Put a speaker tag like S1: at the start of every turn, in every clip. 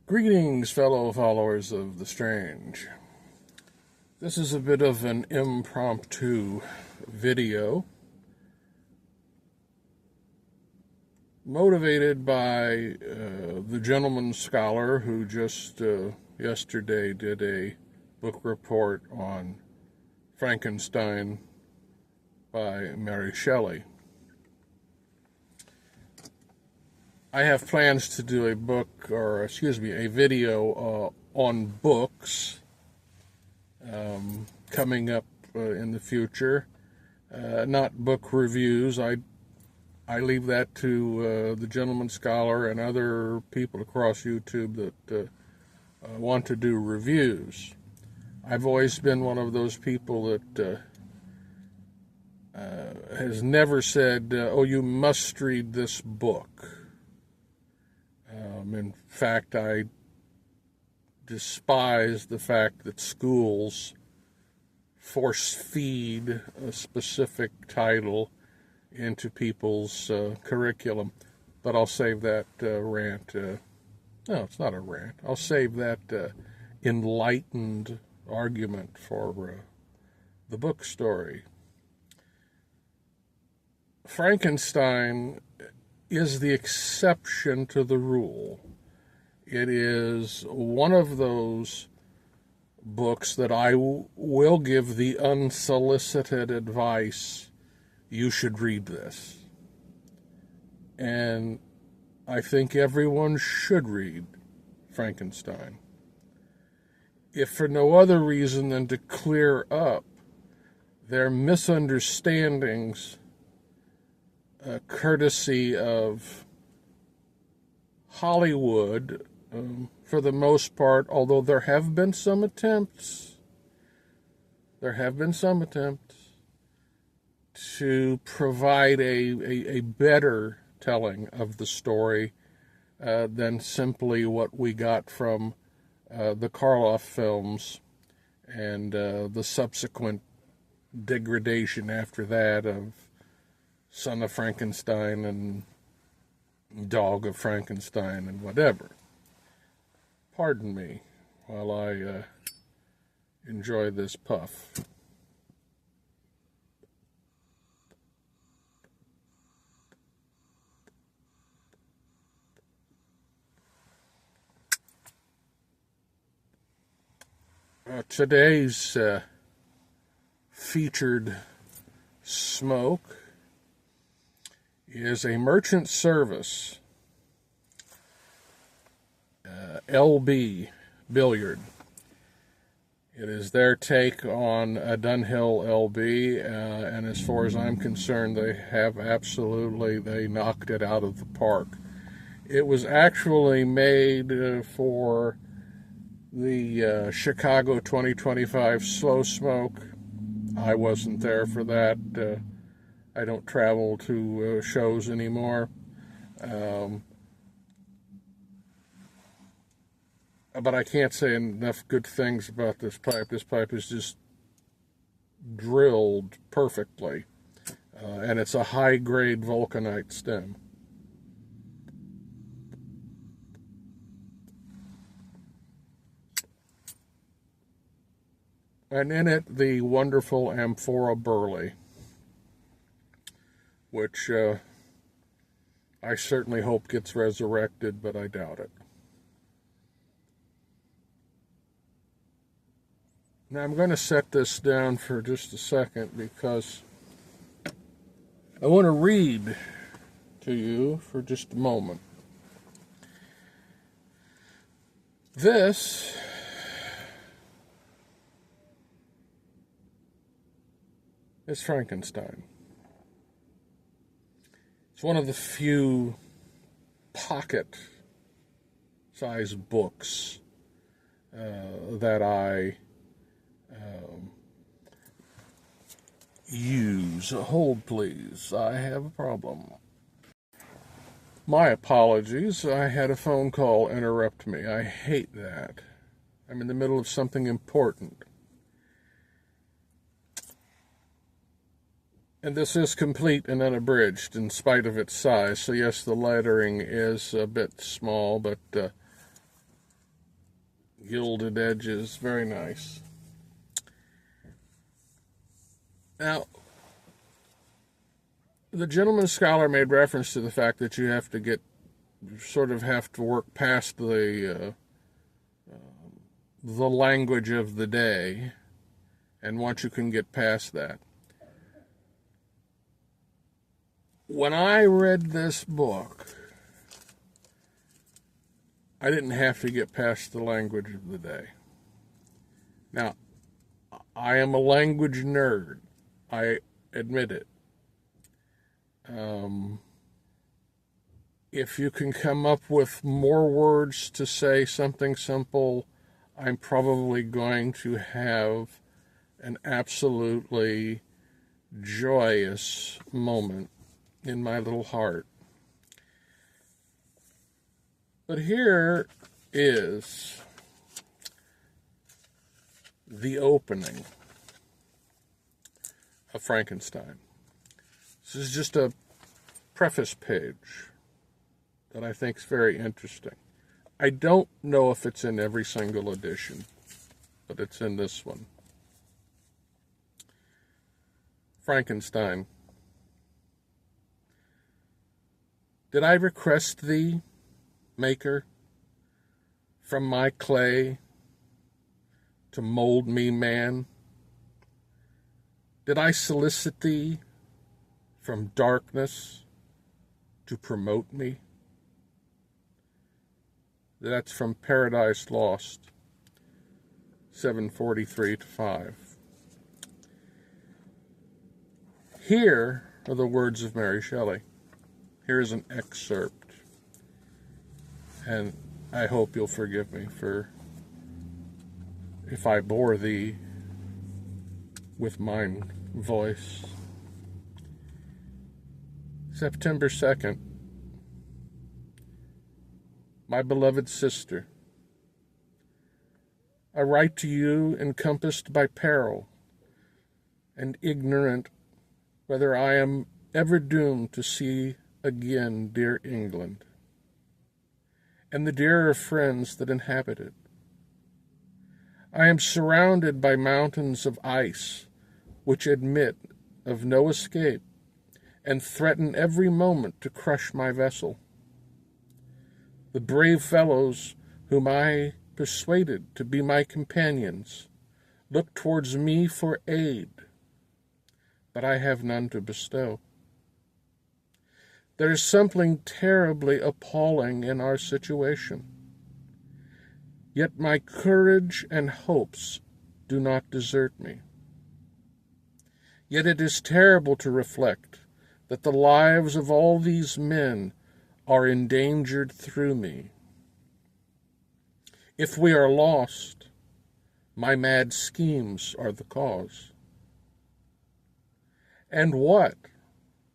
S1: Greetings, fellow followers of the strange. This is a bit of an impromptu video motivated by the gentleman scholar who just yesterday did a book report on Frankenstein by Mary Shelley. I have plans to do a video on books coming up in the future. Not book reviews. I leave that to the gentleman scholar and other people across YouTube that want to do reviews. I've always been one of those people that has never said, oh, you must read this book. In fact, I despise the fact that schools force feed a specific title into people's curriculum. But I'll save that rant. No, it's not a rant. I'll save that enlightened argument for the book story. Frankenstein is the exception to the rule. It is one of those books that I will give the unsolicited advice, you should read this. And I think everyone should read Frankenstein. If for no other reason than to clear up their misunderstandings courtesy of Hollywood, for the most part, although there have been some attempts to provide a better telling of the story than simply what we got from the Karloff films and the subsequent degradation after that of Son of Frankenstein and Dog of Frankenstein and whatever. Pardon me while I enjoy this puff. Today's featured smoke is a merchant service LB Billiard. It is their take on a Dunhill LB, and as far as I'm concerned, they knocked it out of the park. It was actually made for the Chicago 2025 Slow Smoke. I wasn't there for that. I don't travel to shows anymore. But I can't say enough good things about this pipe. This pipe is just drilled perfectly. And it's a high-grade vulcanite stem. And in it, the wonderful Amphora Burley, which I certainly hope gets resurrected, but I doubt it. Now I'm going to set this down for just a second because I want to read to you for just a moment. This is Frankenstein. It's one of the few pocket-sized books that I use. Hold, please. I have a problem. My apologies. I had a phone call interrupt me. I hate that. I'm in the middle of something important. And this is complete and unabridged in spite of its size. So yes, the lettering is a bit small, but gilded edges, very nice. Now, the gentleman scholar made reference to the fact that you have to work past the language of the day, and once you can get past that. When I read this book, I didn't have to get past the language of the day. Now, I am a language nerd. I admit it. If you can come up with more words to say something simple, I'm probably going to have an absolutely joyous moment in my little heart. But here is the opening of Frankenstein. This is just a preface page that I think is very interesting. I don't know if it's in every single edition, but it's in this one. Frankenstein. Did I request thee, Maker, from my clay to mold me man? Did I solicit thee from darkness to promote me? That's from Paradise Lost, 743-5. Here are the words of Mary Shelley. Here is an excerpt, and I hope you'll forgive me for if I bore thee with mine voice. September 2nd. My beloved sister, I write to you encompassed by peril and ignorant whether I am ever doomed to see again dear England and the dearer friends that inhabit it. I am surrounded by mountains of ice which admit of no escape and threaten every moment to crush my vessel. The brave fellows whom I persuaded to be my companions look towards me for aid, but I have none to bestow. There is something terribly appalling in our situation, yet my courage and hopes do not desert me. Yet it is terrible to reflect that the lives of all these men are endangered through me. If we are lost, my mad schemes are the cause. And what,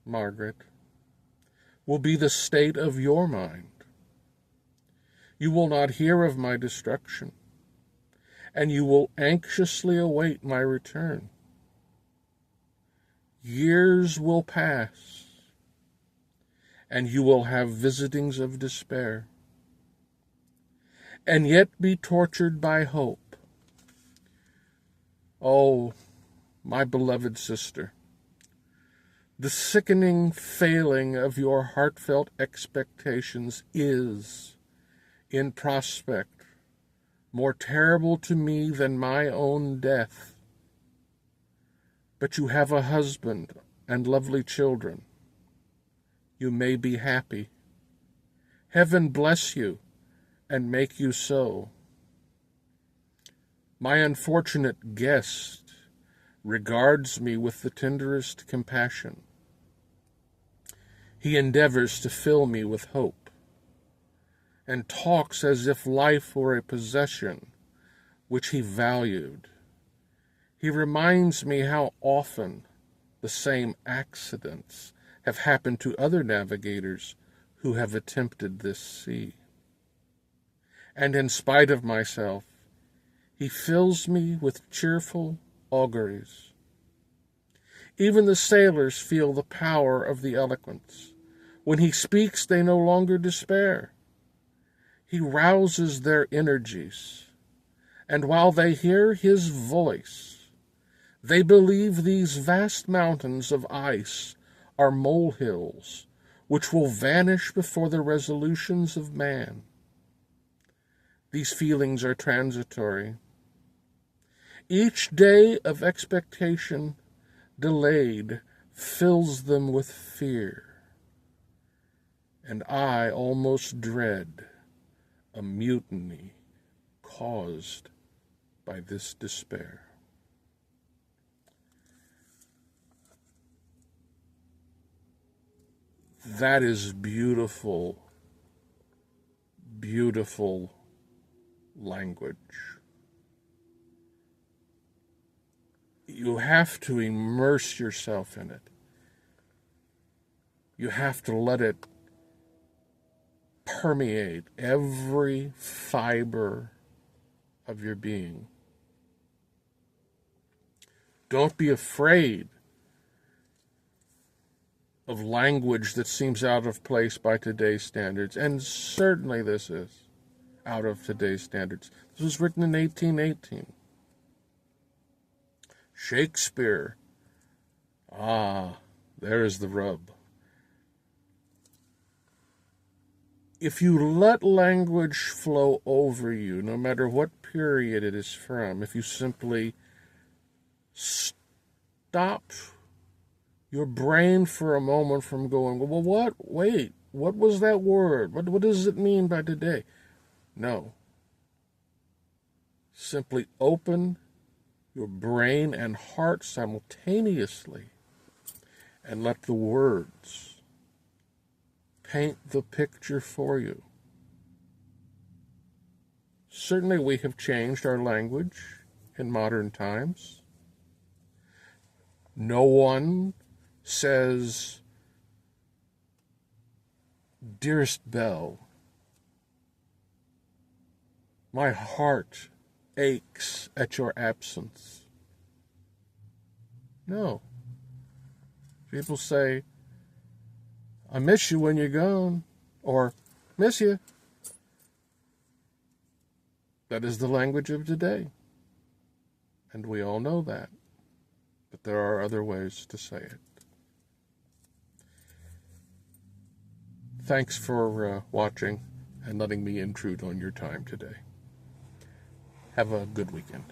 S1: Margaret, will be the state of your mind? You will not hear of my destruction, and you will anxiously await my return. Years will pass, and you will have visitings of despair, and yet be tortured by hope. Oh, my beloved sister, the sickening failing of your heartfelt expectations is, in prospect, more terrible to me than my own death. But you have a husband and lovely children. You may be happy. Heaven bless you and make you so. My unfortunate guest regards me with the tenderest compassion. He endeavors to fill me with hope, and talks as if life were a possession which he valued. He reminds me how often the same accidents have happened to other navigators who have attempted this sea. And in spite of myself, he fills me with cheerful auguries. Even the sailors feel the power of the eloquence. When he speaks, they no longer despair. He rouses their energies, And while they hear his voice, they believe these vast mountains of ice are molehills, which will vanish before the resolutions of man. These feelings are transitory. Each day of expectation delayed fills them with fear, and I almost dread a mutiny caused by this despair. That is beautiful, beautiful language. You have to immerse yourself in it. You have to let it permeate every fiber of your being. Don't be afraid of language that seems out of place by today's standards, and certainly this is out of today's standards. This was written in 1818. Shakespeare. There is the rub. If you let language flow over you, no matter what period it is from, if you simply stop your brain for a moment from going, well, what? Wait, what was that word? What does it mean by today? No. Simply open your brain and heart simultaneously and let the words paint the picture for you. Certainly we have changed our language in modern times. No one says, "Dearest Belle, my heart aches at your absence." No. People say, "I miss you when you're gone," or "miss you." That is the language of today. And we all know that. But there are other ways to say it. Thanks for watching and letting me intrude on your time today. Have a good weekend.